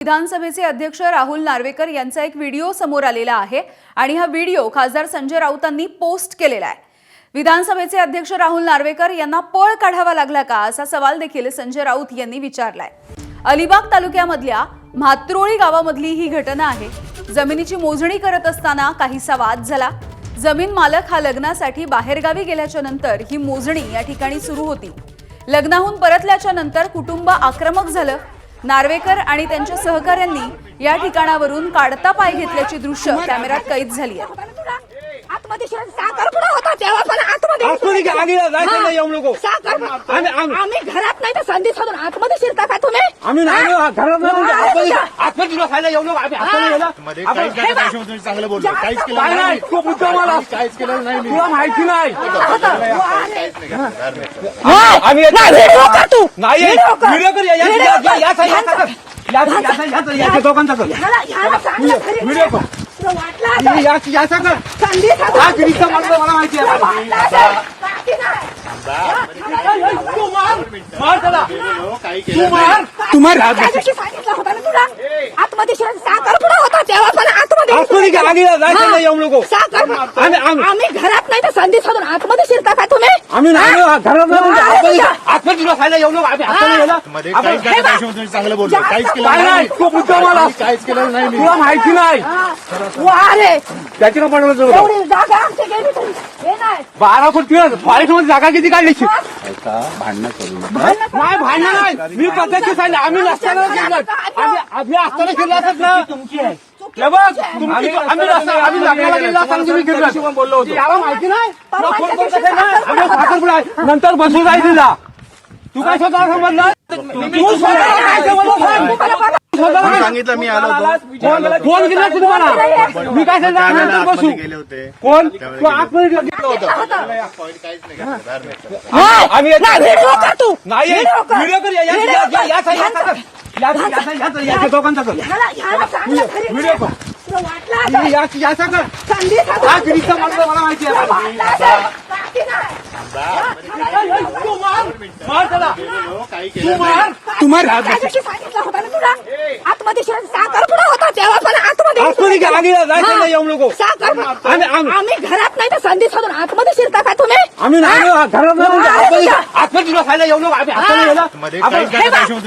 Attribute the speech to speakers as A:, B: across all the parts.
A: विधानसभेचे अध्यक्ष राहुल नार्वेकर यांचा एक व्हिडिओ समोर आलेला आहे आणि हा व्हिडिओ खासदार संजय राऊतांनी पोस्ट केलेला आहे। विधानसभेचे अध्यक्ष राहुल नार्वेकर यांना पळ काढावा लागला का असा सवाल देखील संजय राऊत यांनी विचारलाय। अलिबाग तालुक्यामधल्या म्हात्रोळी गावामधली ही घटना आहे। जमिनीची मोजणी करत असताना काहीसा वाद झाला। जमीन मालक हा लग्नासाठी बाहेरगावी गेल्याच्या नंतर ही मोजणी या ठिकाणी सुरू होती। लग्नाहून परतल्याच्या नंतर कुटुंब आक्रमक झालं। नार्वेकर आणि त्यांच्या सहकाऱ्यांनी या ठिकाणावरून काढता पाय घेतल्याची दृश्य कॅमेऱ्यात कैद झाली आहेत।
B: आतमध्ये साखर पुडा होता तेव्हा पण आतमध्ये आम्ही घरात नाही तर संधी सोडून आतमध्ये शिरता का तुम्ही?
C: आम्ही नाही घरात आतमध्ये खायला येऊ नको। चांगलं बोलतो काहीच केलं नाही। तो मुद्दा मला काहीच केलं नाही। तुला माहिती नाही आम्ही नाही व्हिडिओ कर या दोघांचा कर व्हिडिओ कर याचा कर संधी मला माहिती आहे।
B: आतमध्ये साखर पुडा होता तेव्हा पण आतमध्ये
C: येऊ नको।
B: आम्ही घरात नाही तर संधी सोडून आतमध्ये शिरता का तुम्ही?
C: आम्ही नाही घरात आतमध्ये खायला येऊ नको। चांगलं बोलतो काहीच केलं नाही। तो मुद्दा मला काहीच केलं नाही। तुला माहिती नाही त्याची पण
B: जागा आमची गेली तरी हे नाही
C: 12 फूट फॉरेस्ट मध्ये जागा किती काढली?
D: भांडणं करू
C: नाही भांडण नाही। मी पद्धतशीर सांगितलं आम्ही नसताना आम्ही असताना फिरला असत ना तुमची आहे आम्ही लग्नाला गेला असताना तुम्ही फिरला बोललो होतो। याला माहिती नाही आम्ही साखरपुडा नंतर बसून जायचं जा। तू काय स्वतः समजलं?
D: सांगितलं मी आलो होतो।
C: फोन केला तुम्हाला मी काय सांगितलं बसू
D: गेले होते
C: कोण तू आतमध्ये घेतलं होतं आम्ही नाही व्हिडिओ कर या दोघांचा कर व्हिडिओ कर याचा कर संधी मला माहिती आहे।
B: आतमध्ये साखर पुडा होता तेव्हा पण आतमध्ये
C: येऊ नको।
B: आम्ही घरात नाही तर संधी सोडून आतमध्ये शिरता का तुम्ही?
C: आम्ही नाही घरात आतमध्ये खायला येऊ नको।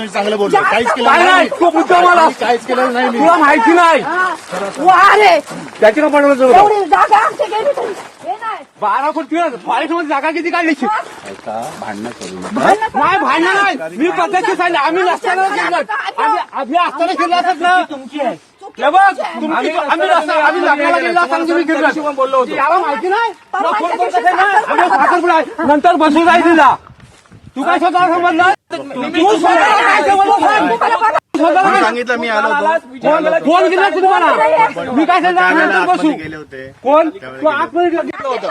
D: चांगलं बोलतो काहीच केलं नाही।
C: तो मुद्दा मला
D: काहीच केलं नाही।
C: तुला माहिती नाही त्याची पण
B: जागा आमची गेली तरी हे नाही
C: 12 फूट फॉरेस्ट मध्ये जागा किती काढली?
D: भांडणं करू
C: नाही भांडण नाही। मी पद्धतशीर सांगितलं आम्ही नसताना आम्ही असताना फिरला असत ना तुमची आहे आम्ही लग्नाला गेला असताना तुम्ही फिरला बोललो होतो। याला माहिती नाही आम्ही साखरपुडा नंतर बसून जायचं जा। तू काय स्वतः समजलं?
D: सांगितलं मी आलो होतो।
C: फोन केला तुम्हाला मी काय सांगितलं बसू
D: गेले होते
C: कोण तू आतमध्ये घेतलं होतं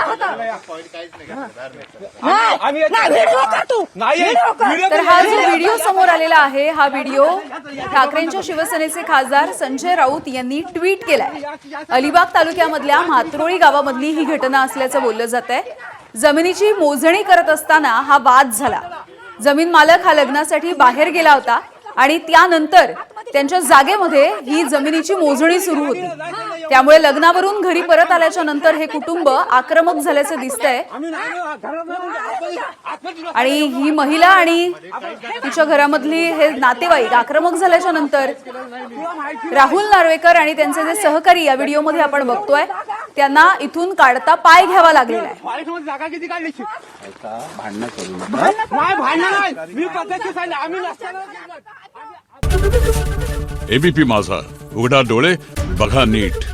A: तर हा जो व्हिडिओ समोर आलेला आहे हा व्हिडिओ ठाकरेंच्या शिवसेनेचे खासदार संजय राऊत यांनी ट्विट केलाय। अलिबाग तालुक्यामधल्या म्हात्रोळी गावामधली ही घटना असल्याचं बोललं जात आहे। जमिनीची मोजणी करत असताना हा वाद झाला। जमीन मालक हा लग्नासाठी बाहेर गेला होता आणि त्यानंतर त्यांच्या जागेमध्ये ही जमिनीची मोजणी सुरू होती। त्यामुळे लग्नावरून घरी परत आल्याच्या नंतर हे कुटुंब आक्रमक झाल्याचं दिसतंय आणि ही महिला आणि तिच्या घरामधली हे नातेवाईक आक्रमक झाल्याच्या नंतर राहुल नार्वेकर आणि त्यांचे जे सहकारी या व्हिडिओमध्ये आपण बघतोय त्यांना इथून काढता पाय घ्यावा लागलेला आहे।
C: जागा किती काढली?
D: भांडणं करू
C: नाही भांडण नाही। मी पद्धतशीर सांगितलं आम्ही नसताना
E: एबीपी माझा उघडा डोळे बघा नीट।